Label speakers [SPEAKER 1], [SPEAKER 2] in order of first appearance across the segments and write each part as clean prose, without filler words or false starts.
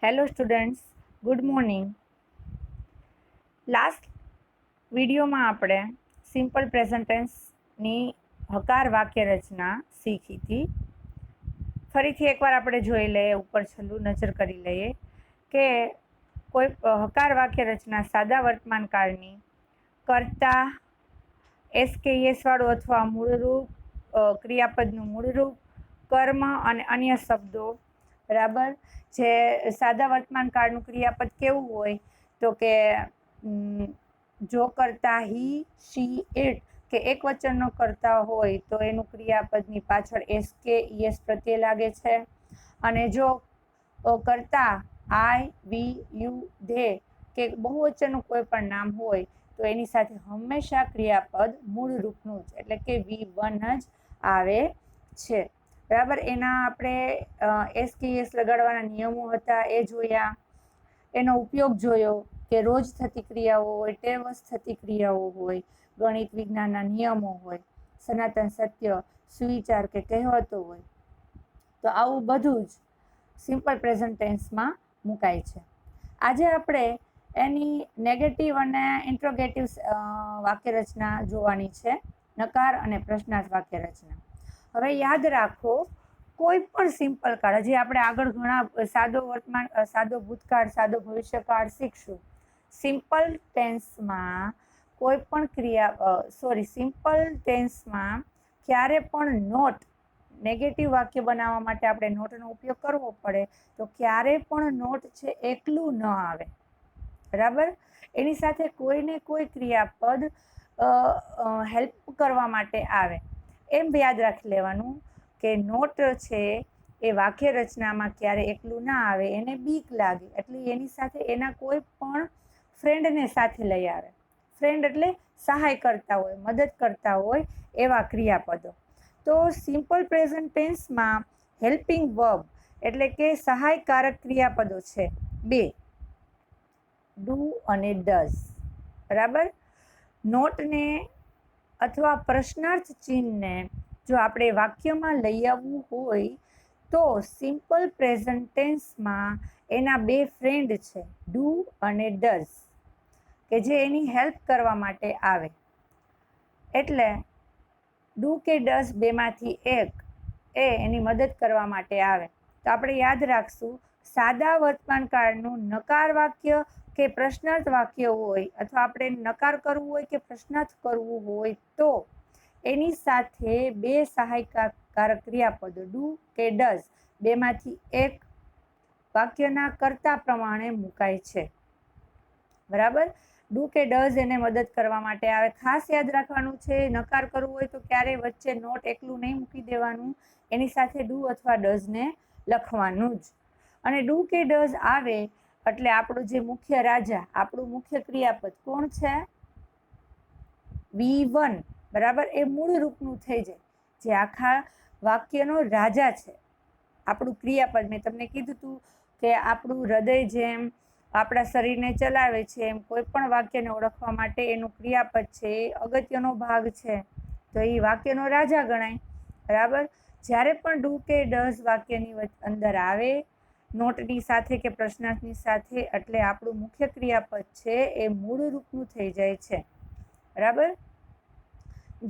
[SPEAKER 1] Hello students, good morning. Last વિડીયોમાં આપણે simple present ટેન્સની હકાર વાક્ય રચના શીખી હતી. ફરીથી એકવાર આપણે જોઈ લઈએ, ઉપર છેલ્લું નજર કરી લઈએ કે કોઈ હકાર વાક્ય રચના સાદા વર્તમાન કાળની કર્તા એસકેએસ વાળું અથવા મૂળરૂપ ક્રિયાપદનું મૂળરૂપ કર્મ અને અન્ય શબ્દો, બરાબર. જે સાદા વર્તમાન કાળનું ક્રિયાપદ કેવું હોય તો કે જો કરતા હી, શી, ઇટ કે એક વચનનો કરતા હોય તો એનું ક્રિયાપદની પાછળ એસ કે ઈએસ પ્રત્યય લાગે છે. અને જો કરતા આઈ, વી, યુ, ધે કે બહુવચનનું કોઈ પણ નામ હોય તો એની સાથે હંમેશા ક્રિયાપદ મૂળ રૂપનું જ એટલે કે V1 જ આવે છે, બરાબર. એના આપણે એસકેએસ લગાડવાના નિયમો હતા એ જોયા, એનો ઉપયોગ જોયો કે રોજ થતી ક્રિયાઓ હોય, ટેવસ થતી ક્રિયાઓ હોય, ગણિત વિજ્ઞાનના નિયમો હોય, સનાતન સત્ય, સુવિચાર કે કહેવતો હોય. તો આવું બધું જ સિમ્પલ પ્રેઝન્ટ ટેન્સમાં મુકાય છે. આજે આપણે એની નેગેટિવ અને ઇન્ટ્રોગેટિવ વાક્ય રચના જોવાની છે, નકાર અને પ્રશ્નાર્થ વાક્ય રચના. હવે યાદ રાખો, કોઈ પણ સિમ્પલ કાળ, હજી આપણે આગળ ઘણા સાદો વર્તમાન, સાદો ભૂતકાળ, સાદો ભવિષ્યકાળ શીખશું. સિમ્પલ ટેન્સમાં કોઈ પણ સિમ્પલ ટેન્સમાં ક્યારે પણ નોટ, નેગેટિવ વાક્ય બનાવવા માટે આપણે નોટનો ઉપયોગ કરવો પડે તો ક્યારે પણ નોટ છે એકલું ન આવે, બરાબર. એની સાથે કોઈને કોઈ ક્રિયાપદ હેલ્પ કરવા માટે આવે. એમ યાદ રાખી લેવાનું કે નોટ છે એ વાક્ય રચનામાં ક્યારે એકલું ના આવે, એને બીક લાગે એટલે એની સાથે એના કોઈ પણ ફ્રેન્ડને સાથે લઈ આવે. ફ્રેન્ડ એટલે સહાય કરતા હોય, મદદ કરતા હોય એવા ક્રિયાપદો. તો સિમ્પલ પ્રેઝન્ટ ટેન્સમાં હેલ્પિંગ વર્બ એટલે કે સહાયકારક ક્રિયાપદો છે બે, ડુ અને ડઝ, બરાબર. નોટને અથવા પ્રશ્નાર્થ ચિહ્નને જો આપણે વાક્યમાં લઈ આવવું હોય તો સિમ્પલ પ્રેઝન્ટ ટેન્સમાં એના બે ફ્રેન્ડ છે, ડુ અને ડઝ, કે જે એની હેલ્પ કરવા માટે આવે. એટલે ડુ કે ડઝ બેમાંથી એક એ એની મદદ કરવા માટે આવે. તો આપણે યાદ રાખશું, સાદા વર્તમાન કાળનું નકાર વાક્ય કે પ્રશ્નાર્થ વાક્ય હોય, અથવા આપણે નકાર કરવું હોય કે પ્રશ્નાર્થ કરવું હોય તો એની સાથે બે સહાયકારક ક્રિયાપદો ડુ કે ડઝ બેમાંથી એક વાક્યના કર્તા પ્રમાણે મુકાય છે, બરાબર. ડુ કે ડઝ એને મદદ કરવા માટે આવે. ખાસ યાદ રાખવાનું છે, નકાર કરવું હોય તો ક્યારેય વચ્ચે નોટ એકલું નહીં મૂકી દેવાનું, એની સાથે ડુ અથવા ડઝને લખવાનું જ. અને ડુ કે ડઝ આવે એટલે આપણું જે મુખ્ય રાજા, આપણું મુખ્ય ક્રિયાપદ કોણ છે? V1, બરાબર. એ મૂળ રૂપનું થઈ જાય, જે આખા વાક્યનો રાજા છે, આપણું ક્રિયાપદ. મેં તમને કીધું હતું કે આપણું હૃદય જેમ આપણા શરીરને ચલાવે છે એમ કોઈ પણ વાક્યને ઓળખવા માટે એનું ક્રિયાપદ છે એ અગત્યનો ભાગ છે, તો એ વાક્યનો રાજા ગણાય, બરાબર. જ્યારે પણ ડુ કે ડઝ વાક્યની અંદર આવે નોટની સાથે કે પ્રશ્નાર્થની સાથે, એટલે આપણું મુખ્ય ક્રિયાપદ છે એ મૂળ રૂપનું થઈ જાય છે, બરાબર.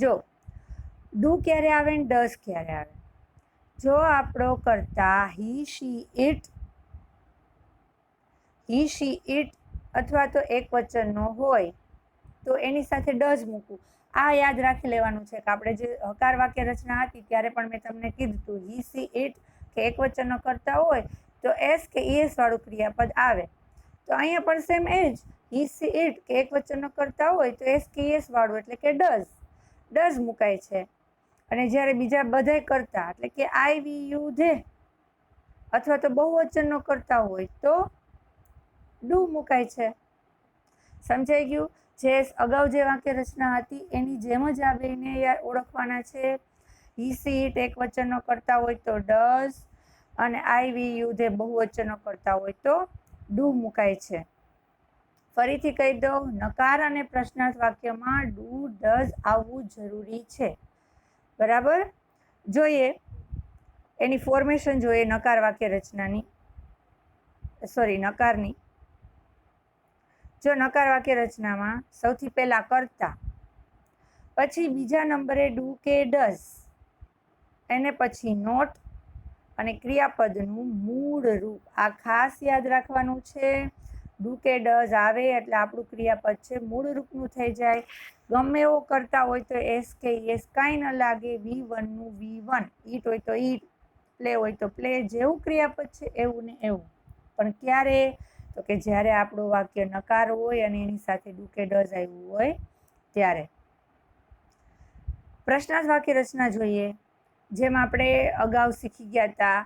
[SPEAKER 1] જો ડુ ક્યારે આવે ને ડઝ ક્યારે આવે? જો આપણો કરતા હી, શી, ઇટ અથવા તો એક વચનનો હોય તો એની સાથે ડઝ મૂકવું. આ યાદ રાખી લેવાનું છે કે આપણે જે હકાર વાક્ય રચના હતી ત્યારે પણ મેં તમને કીધું હતું, હી, સી, ઇટ કે એક વચનનો કરતા હોય તો એસ કે ઈએસ વાળું ક્રિયાપદ આવે. તો અહીંયા પણ સેમ એ જ, હી, સી, ઇટ કે એક વચનનો કરતા હોય તો એસ કે ઈએસ વાળું એટલે કે ડઝ મુકાય છે. અને જ્યારે બીજા બધાય કરતા એટલે કે આઈ, વી, યુ, ધે અથવા તો બહુવચનનો કરતા હોય તો ડુ મુકાય છે. સમજાઈ ગયું? જે અગાઉ જે વાક્ય રચના હતી એની જેમ જ આ બેને ઓળખવાના છે. હી, સી, ઇટ એક વચનનો કરતા હોય તો ડઝ, અને આઈ, વી, યુ, ધે બહુવચનનો કરતા હોય તો ડુ મુકાય છે. ફરીથી કહી દઉં, નકાર અને પ્રશ્નાર્થ વાક્યમાં ડુ, ડઝ આવવું જરૂરી છે, બરાબર. જોઈએ એની ફોર્મેશન જોઈએ નકાર વાક્ય રચનાની. નકારની. જો નકાર વાક્ય રચનામાં સૌથી પહેલા કર્તા, પછી બીજા નંબરે ડુ કે ડઝ, એને પછી નોટ અને ક્રિયાપદનું મૂળ રૂપ. આ ખાસ યાદ રાખવાનું છે. ડુ કે ડઝ આવે એટલે આપણું ક્રિયાપદ છે મૂળ રૂપનું થઈ જાય. ગમે એવો કરતા હોય તો એસ કે એસ કાંઈ ન લાગે. V1 નું V1, ઈટ હોય તો ઈટ, પ્લે હોય તો પ્લે, જેવું ક્રિયાપદ છે એવું ને એવું. પણ ક્યારે? તો કે જ્યારે આપણું વાક્ય નકાર હોય અને એની સાથે ડુ કે ડઝ આવ્યું હોય ત્યારે. પ્રશ્નાર્થ વાક્ય રચના જોઈએ. જેમ આપણે અગાઉ શીખી ગયા હતા,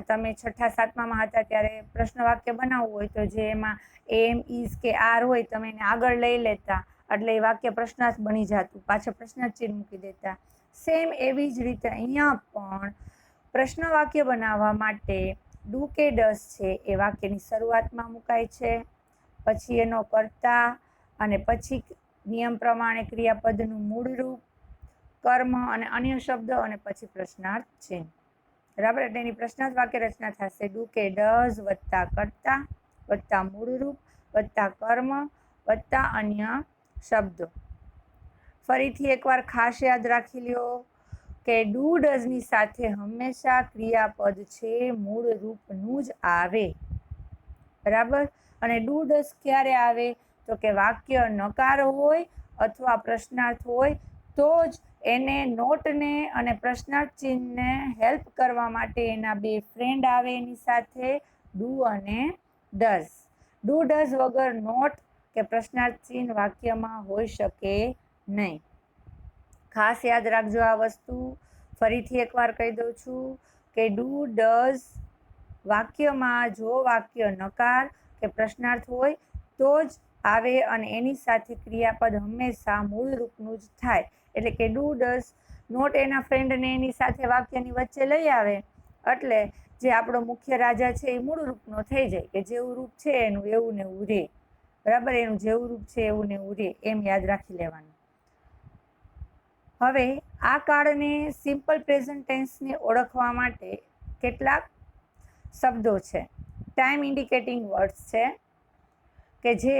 [SPEAKER 1] તમે 6ઠા 7મામાં હતા ત્યારે પ્રશ્ન વાક્ય બનાવવું હોય તો જે એમાં એમ, ઇઝ કે આર હોય તમે એને આગળ લઈ લેતા એટલે એ વાક્ય પ્રશ્નાર્થ બની જતું, પાછળ પ્રશ્નાર્થ ચિહ્ન મૂકી દેતા. સેમ એવી જ રીતે અહીંયા પણ પ્રશ્ન વાક્ય બનાવવા માટે ડુ કે ડઝ છે એ વાક્યની શરૂઆતમાં મુકાય છે, પછી એનો કર્તા અને પછી નિયમ પ્રમાણે ક્રિયાપદનું મૂળ રૂપ, કર્મ અને અન્ય શબ્દ અને પછી પ્રશ્નાર્થ ચિહ્ન. બરાબર? એટલે એની પ્રશ્નાર્થ વાક્ય રચના થશે ડુ કે ડઝ વત્તા કર્તા વત્તા મૂળ રૂપ વત્તા કર્મ વત્તા અન્ય શબ્દો. ફરીથી એકવાર ખાસ યાદ રાખી લ્યો કે ડુ ડઝની સાથે હંમેશા ક્રિયાપદ છે મૂળ રૂપનું જ આવે. બરાબર? અને ડુ ડઝ ક્યારે આવે? તો કે વાક્ય નકાર હોય અથવા પ્રશ્નાર્થ હોય તો જ એને નોટને અને પ્રશ્નાર્થ ચિહ્નને હેલ્પ કરવા માટે એના બે ફ્રેન્ડ આવે એની સાથે, ડુ અને ડઝ. ડુ ડઝ વગર નોટ કે પ્રશ્નાર્થ ચિહ્ન વાક્યમાં હોઈ શકે નહીં. ખાસ યાદ રાખજો આ વસ્તુ. ફરીથી એકવાર કહી દઉં છું કે ડુ ડઝ વાક્યમાં જો વાક્ય નકાર કે પ્રશ્નાર્થ હોય તો જ આવે અને એની સાથે ક્રિયાપદ હંમેશા મૂળ રૂપનું જ થાય. એટલે કે ડુ ડઝ નોટ એના ફ્રેન્ડને એની સાથે વાક્યની વચ્ચે લઈ આવે એટલે જે આપણો મુખ્ય રાજા છે એ મૂળ રૂપનો થઈ જાય, કે જેવું રૂપ છે એનું એવું ને એવું રહે. બરાબર? એનું જેવું રૂપ છે એવું ને એવું રહે, એમ યાદ રાખી લેવાનું. હવે આ કાળને સિમ્પલ પ્રેઝન્ટ ટેન્સને ઓળખવા માટે કેટલાક શબ્દો છે. ટાઈમ ઇન્ડિકેટિંગ વર્ડ્સ છે કે જે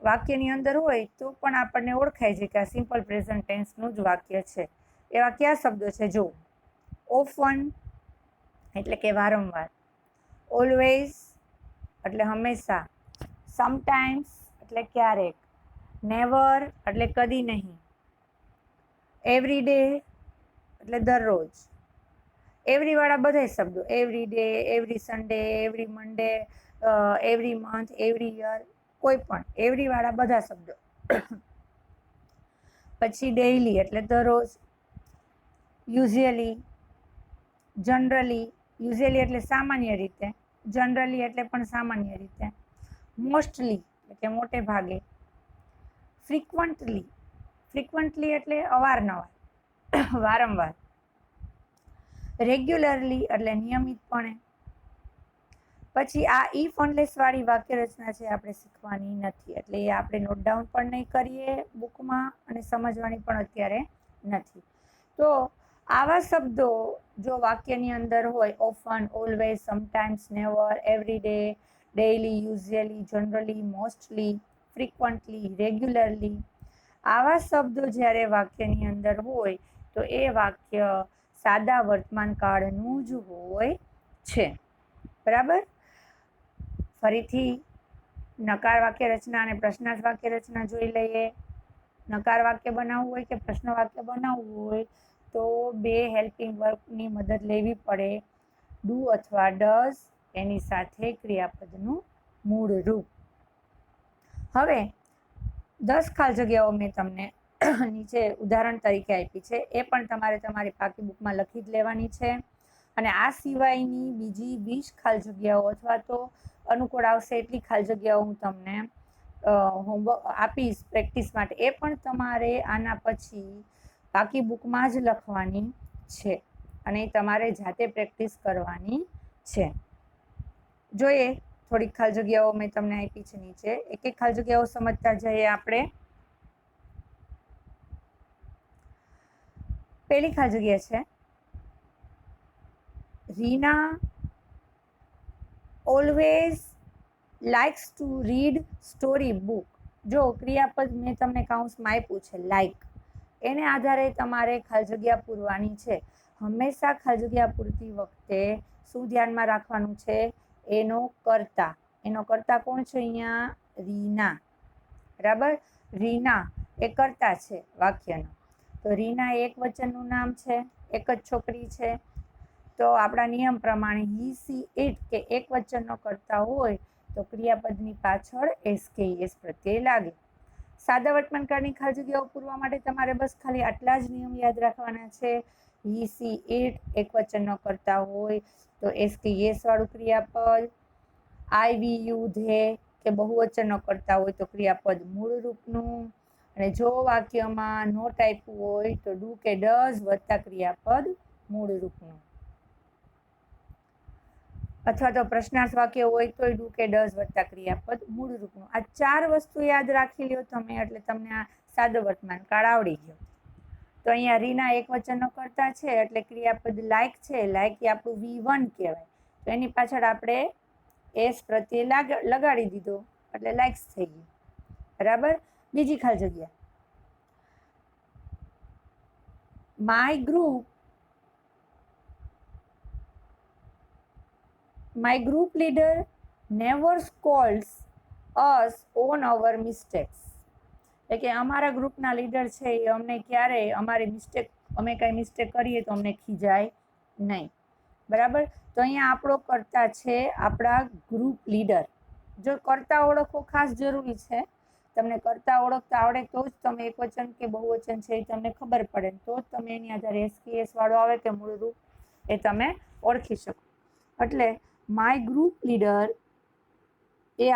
[SPEAKER 1] વાક્યની અંદર હોય તો પણ આપણને ઓળખાય છે કે આ સિમ્પલ પ્રેઝન્ટ ટેન્સનું જ વાક્ય છે. એવા કયા શબ્દો છે? જો, ઓફન એટલે કે વારંવાર, ઓલવેઝ એટલે હંમેશા, સમટાઈમ્સ એટલે ક્યારેક, નેવર એટલે કદી નહીં, એવરી ડે એટલે દરરોજ. એવરી વાળા બધા શબ્દો, every day, every Sunday, every Monday, every month, every year, કોઈ પણ એવરી વાળા બધા શબ્દો. પછી ડેઇલી એટલે દરરોજ, યુઝ્યુઅલી, જનરલી, યુઝ્યુઅલી એટલે સામાન્ય રીતે, જનરલી એટલે પણ સામાન્ય રીતે, મોસ્ટલી એટલે મોટે ભાગે, ફ્રીક્વન્ટલી, ફ્રીક્વન્ટલી એટલે અવારનવાર, વારંવાર, રેગ્યુલરલી એટલે નિયમિતપણે. પછી આ ઇફ અનલેસ વાળી વાક્ય રચના છે આપણે શીખવાની નથી, એટલે એ આપણે નોટ ડાઉન પણ નહીં કરીએ બુકમાં અને સમજવાની પણ અત્યારે નથી. તો આવા શબ્દો જો વાક્યની અંદર હોય, often, always, sometimes, never, every day, daily, usually, generally, mostly, frequently, regularly, આવા શબ્દો જ્યારે વાક્યની અંદર હોય તો એ વાક્ય સાદા વર્તમાન કાળનું જ હોય છે. બરાબર? ફરીથી નકાર વાક્ય રચના અને પ્રશ્નાર્થ વાક્ય રચના જોઈ લઈએ. નકાર વાક્ય બનાવવું હોય કે પ્રશ્ન વાક્ય બનાવવું હોય તો બે હેલ્પિંગ વર્બની મદદ લેવી પડે, ડુ અથવા ડઝ, એની સાથે ક્રિયાપદનું મૂળ રૂપ. હવે 10 ખાલી જગ્યાઓ મેં તમને નીચે ઉદાહરણ તરીકે આપી છે, એ પણ તમારે તમારી પાકી બુકમાં લખી જ લેવાની છે. અને આ સિવાયની બીજી 20 ખાલી જગ્યાઓ અથવા તો અનુકૂળ આવશે એટલી ખાલી જગ્યાઓ હું તમને હોમવર્ક આપીશ પ્રેક્ટિસ માટે. એ પણ તમારે આના પછી બાકી બુકમાં જ લખવાની છે અને તમારે જાતે પ્રેક્ટિસ કરવાની છે. જોઈએ થોડીક ખાલી જગ્યાઓ મેં તમને આપી છે નીચે, એક એક ખાલી જગ્યાઓ સમજતા જઈએ આપણે. પહેલી ખાલી જગ્યા છે, Reena always likes to read story book. જો ક્રિયાપદ મેં તમને કાઉન્સમાં આપ્યું છે લાઇક, એને આધારે તમારે ખાલી જગ્યા પૂરવાની છે. હંમેશા ખાલી જગ્યા પૂરતી વખતે શું ધ્યાનમાં રાખવાનું છે? એનો કર્તા. એનો કર્તા કોણ છે અહીંયા? રીના. બરાબર, રીના એ કર્તા છે વાક્યનો. તો રીના એક વચનનું નામ છે, એક જ છોકરી છે. તો આપણા નિયમ પ્રમાણે હી, સી, ઇટ કે એક વચનનો કર્તા હોય તો ક્રિયાપદની પાછળ એસ કે એસ પ્રત્યય લાગે. સાદા વર્તમાનકાળની ખાલી જગ્યાઓ પૂરવા માટે તમારે બસ ખાલી આટલા જ નિયમ યાદ રાખવાના છે. હી, સી, ઇટ એક વચનનો કર્તા હોય તો એસ કે એસ વાળું ક્રિયાપદ. આઈ, વી, યુ, ધે કે બહુવચનનો કર્તા હોય તો ક્રિયાપદ મૂળ રૂપનું. અને જો વાક્યમાં નોટ આપ્યું હોય તો ડુ કે ડઝ વત્તા ક્રિયાપદ મૂળ રૂપનું. અથવા તો પ્રશ્નાર્થ વાક્ય હોય તો ડુ કે ડઝ વત્તા ક્રિયાપદ મૂળ રૂપનું. આ 4 વસ્તુ યાદ રાખી લ્યો તમે એટલે તમને આ સાદો વર્તમાન કાળ આવડી ગયો. તો અહીંયા રીના એક વચનનો કર્તા છે એટલે ક્રિયાપદ લાઈક છે. લાઈક એ આપણું V1 કહેવાય. તો એની પાછળ આપણે એસ પ્રત્યય લગાડી દીધો એટલે લાઇક્સ થઈ ગયું. બરાબર. બીજી ખાલી જગ્યા, My group leader never scolds us on our mistakes. એટલે કે અમારા ગ્રુપના લીડર છે એ અમને ક્યારેય અમે કાંઈ મિસ્ટેક કરીએ તો અમને ખીજાય નહીં. બરાબર. તો અહીંયા આપણો કર્તા છે આપણા ગ્રુપ લીડર. જો કર્તા ઓળખવો ખાસ જરૂરી છે. તમને કર્તા ઓળખતા આવડે તો જ તમે એક વચન કે બહુવચન છે એ તમને ખબર પડે, તો જ તમે એની આધારે એસ કે એસ વાળો આવે કે મૂળ રૂપ એ તમે ઓળખી શકો. એટલે માય ગ્રુપ લીડર એ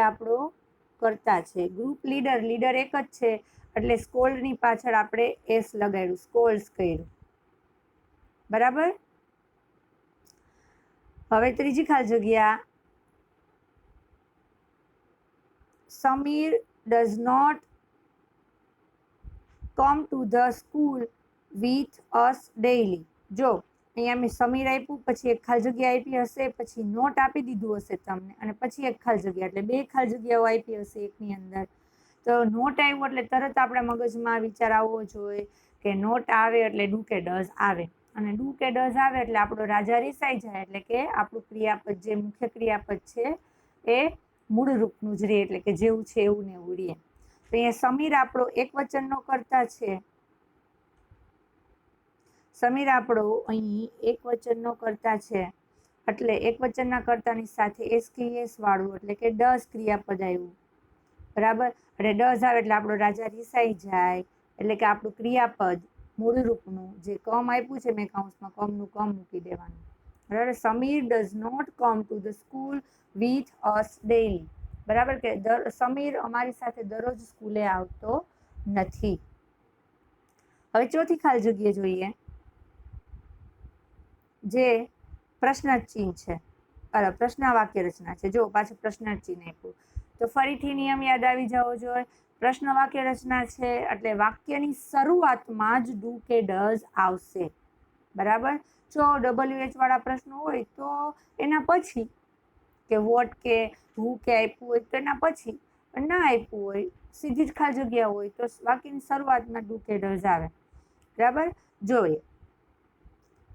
[SPEAKER 1] આપણો કર્તા છે. ગ્રુપ લીડર એક જ છે એટલે સ્કોલ્ડની પાછળ આપણે એસ લગાડ્યું, સ્કોલ્ડ્સ કર્યું. બરાબર. હવે ત્રીજી ખાલી જગ્યા, Samir does not come to the school with us daily. જો અહીંયા મેં સમીર આપ્યું, પછી એક ખાલી જગ્યા આપી હશે, પછી નોટ આપી દીધું હશે તમને, અને પછી એક ખાલી જગ્યા, એટલે 2 ખાલી જગ્યાઓ આપી હશે એકની અંદર. તો નોટ આવ્યું એટલે તરત આપણા મગજમાં વિચાર આવવો જોઈએ કે નોટ આવે એટલે ડુ કે ડઝ આવે, અને ડુ કે ડઝ આવે એટલે આપણો રાજા રિસાઈ જાય, એટલે કે આપણું ક્રિયાપદ જે મુખ્ય ક્રિયાપદ છે એ મૂળ રૂપનું જ રહે, એટલે કે જેવું છે એવું ને એવું રહે. તો અહીંયા સમીર આપણો એક વચનનો કર્તા છે. સમીર આપણો અહીં એક વચનનો કર્તા છે એટલે એક વચનના કર્તાની સાથે એસ કે એસ વાળું એટલે કે ડઝ ક્રિયાપદ આવ્યું. બરાબર. એટલે ડઝ આવે એટલે આપણો રાજા રિસાઈ જાય, એટલે કે આપણું ક્રિયાપદ મૂળ રૂપનું જે કમ આપ્યું છે મેં કાઉન્સમાં, કમનું કમ મૂકી દેવાનું. બરાબર. Samir does not come to the school with us daily. બરાબર, કે સમીર અમારી સાથે દરરોજ સ્કૂલે આવતો નથી. હવે ચોથી ખાલી જગ્યા જોઈએ, જે પ્રશ્નાર્થ ચિહ્ન છે, પ્રશ્ન વાક્ય રચના છે. જો પાછું પ્રશ્નાર્થ ચિહ્ન આપ્યું તો ફરીથી નિયમ યાદ આવી જવો જોઈએ. પ્રશ્ન વાક્ય રચના છે એટલે વાક્યની શરૂઆતમાં જ ડુ કે ડઝ આવશે. બરાબર. જો WH વાળા પ્રશ્નો હોય તો એના પછી, કે વોટ કે હુ કે આપ્યું હોય તો એના પછી, પણ ના આપ્યું હોય સીધી જ ખાલી જગ્યા હોય તો વાક્યની શરૂઆતમાં ડુ કે ડઝ આવે. બરાબર. જોઈએ,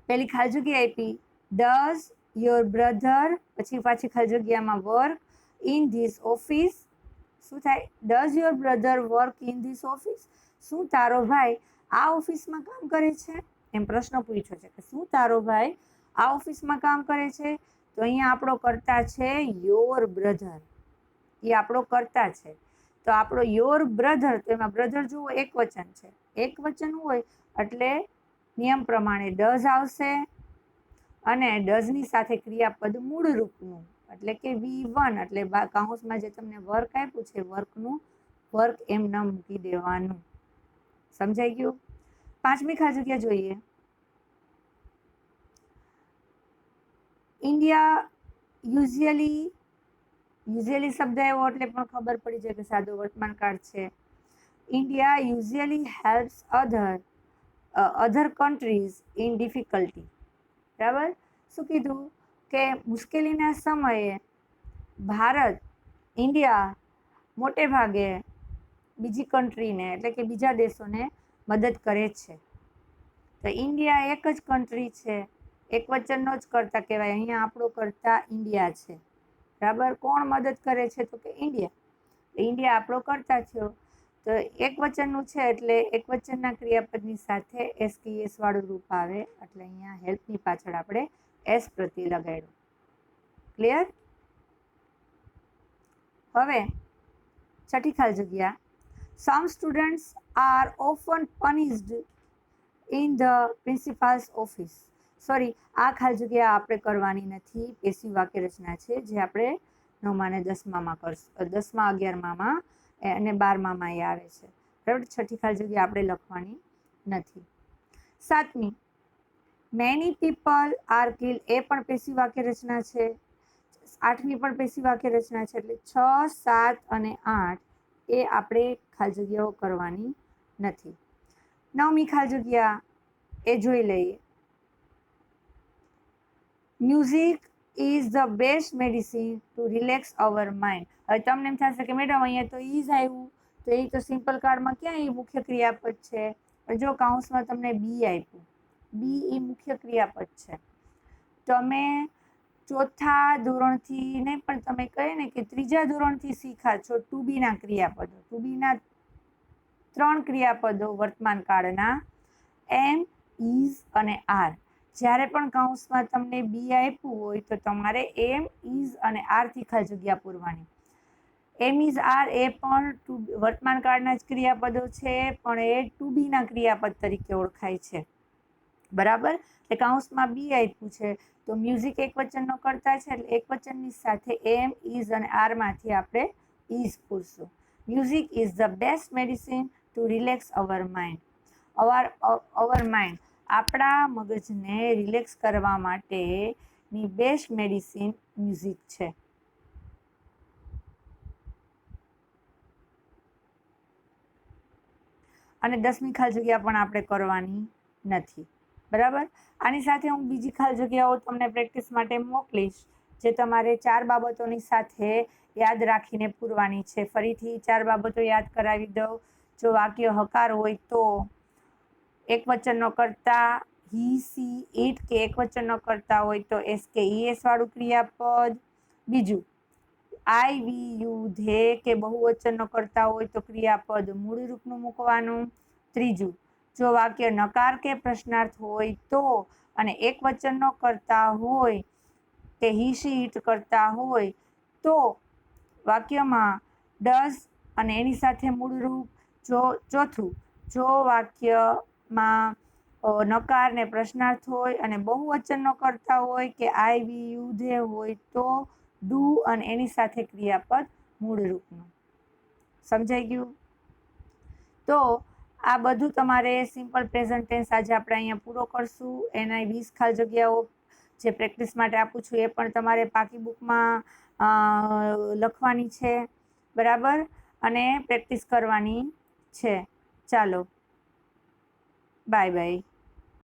[SPEAKER 1] પેલી ખાલી જગ્યા આપી ડઝ યોર બ્રધર, પછી પાછી ખાલી જગ્યામાં વર્ક ઇન ધીસ ઓફિસ. શું થાય? Does your brother work in this office? શું તારો ભાઈ આ ઓફિસમાં કામ કરે છે? એમ પ્રશ્ન પૂછ્યો છે કે શું તારો ભાઈ આ ઓફિસમાં કામ કરે છે? તો અહીંયા આપણો કર્તા છે યોર બ્રધર. એ આપણો કર્તા છે. તો આપણો યોર બ્રધર, તો એમાં બ્રધર જુઓ એક વચન છે. એક વચન હોય એટલે નિયમ પ્રમાણે ડઝ આવશે, અને ડઝની સાથે ક્રિયાપદ મૂળ રૂપનું એટલે કે V1, એટલે કાઉન્સમાં જે તમને વર્ક આપ્યું છે વર્કનું વર્ક એમ ન મૂકી દેવાનું. સમજાઈ ગયું? પાંચમી ખાલી જગ્યા જોઈએ, ઇન્ડિયા યુઝ્યુઅલી શબ્દ આવ્યો એટલે પણ ખબર પડી જાય કે સાદો વર્તમાન કાળ છે. India usually helps other other countries in difficulty. બરાબર, શું કીધું કે મુશ્કેલીના સમયે ભારત, ઇન્ડિયા મોટે ભાગે બીજી કન્ટ્રીને એટલે કે બીજા દેશોને મદદ કરે છે. તો ઇન્ડિયા એક જ કન્ટ્રી છે, એક વચનનો જ કરતા કહેવાય. અહીંયા આપણો કરતા ઇન્ડિયા છે. બરાબર, કોણ મદદ કરે છે તો કે ઇન્ડિયા. ઇન્ડિયા આપણો કરતા થયો. તો એક વચનનું છે એટલે એક વચનના ક્રિયાપદની સાથે એસકેએસ વાળું રૂપ આવે, એટલે અહીંયા હેલ્પની પાછળ આપણે એસ પ્રત્યય લગાડ્યો. ક્લિયર? હવે છઠ્ઠી ખાલી જગ્યા, some students are often punished in the principal's office. Sorry, આ ખાલી જગ્યા આપણે કરવાની નથી, પેશી વાક્ય રચના છે જે આપણે 9મા અને 10મામાં કરશું, 10મા 11મામાં અને 12મામાં એ આવે છે. બરાબર, છઠ્ઠી ખાલી જગ્યા આપણે લખવાની નથી. 7મી, મેની પીપલ આર કિલ્ડ, એ પણ પેશી વાક્ય રચના છે. 8મી પણ પેશી વાક્ય રચના છે, એટલે 6, 7 અને 8 એ આપણે ખાલી જગ્યાઓ કરવાની નથી. 9મી ખાલી જગ્યા એ જોઈ લઈએ. Music is the best medicine to relax our mind. હવે તમને એમ થશે કે મેડમ અહીંયા તો ઇઝ આવ્યું, તો એ તો સિમ્પલ કાર્ડમાં ક્યાં એ મુખ્ય ક્રિયાપદ છે? પણ જો કાઉન્સમાં તમને બી આપ્યું, બી એ મુખ્ય ક્રિયાપદ છે. તમે ચોથા ધોરણથી નહીં પણ તમે કહે ને કે ત્રીજા ધોરણથી શીખા છો ટુ બીના ક્રિયાપદો. ટુ બીના 3 ક્રિયાપદો વર્તમાન કાળના, એમ, ઇઝ અને આર. જ્યારે પણ કાઉન્સમાં તમને બી આપ્યું હોય તો તમારે એમ, ઇઝ અને આરથી ખાલી જગ્યા પૂરવાની. એમ, ઇઝ, આર એ પણ વર્તમાન કાળના જ ક્રિયાપદો છે, પણ એ ટુ બીના ક્રિયાપદ તરીકે ઓળખાય છે. બરાબર, એટલે કાઉન્સમાં બી આપ્યું છે તો મ્યુઝિક એક વચનનો કરતા છે, એટલે એક વચનની સાથે એમ, ઇઝ અને આરમાંથી આપણે ઇઝ પૂરશું. Music is the best medicine to relax our mind. Our mind, આપણા મગજને રિલેક્સ કરવા માટેની બેસ્ટ મેડિસિન મ્યુઝિક છે. અને 10મી ખાલી જગ્યા પણ આપણે કરવાની નથી. બરાબર, આની સાથે હું બીજી ખાલી જગ્યાઓ તમને પ્રેક્ટિસ માટે મોકલીશ, જે તમારે 4 બાબતોની સાથે યાદ રાખીને પૂરવાની છે. ફરીથી 4 બાબતો યાદ કરાવી દઉં. જો વાક્ય હકાર હોય તો એક વચનનો કરતા હી, સી, ઇટ, કે એક વચનનો કરતા હોય તો એસ કે ઈએસ વાળું ક્રિયાપદ. બીજું, આઈ, વી, યુ, ધે કે બહુવચનનો કરતા હોય તો ક્રિયાપદ મૂળ રૂપનું મૂકવાનું. ત્રીજું, જો વાક્ય નકાર કે પ્રશ્નાર્થ હોય તો, અને એક વચનનો કરતા હોય કે હી, સી, ઇટ કરતા હોય તો વાક્યમાં ડઝ અને એની સાથે મૂળ રૂપ. ચોથું, જો વાક્યમાં નકાર ને પ્રશ્નાર્થ હોય અને બહુવચનનો કરતા હોય કે આઈ, વી, યુ, ધે હોય તો ડુ અને એની સાથે ક્રિયાપદ મૂળ રૂપનું. સમજાઈ ગયું? તો આ બધું તમારે સિમ્પલ પ્રેઝન્ટ ટેન્સ આજે આપણે અહીંયા પૂરો કરશું. એના 20 ખાલી જગ્યાઓ જે પ્રેક્ટિસ માટે આપું છું એ પણ તમારે પાકી બુકમાં લખવાની છે. બરાબર, અને પ્રેક્ટિસ કરવાની છે. ચાલો, બાય બાય.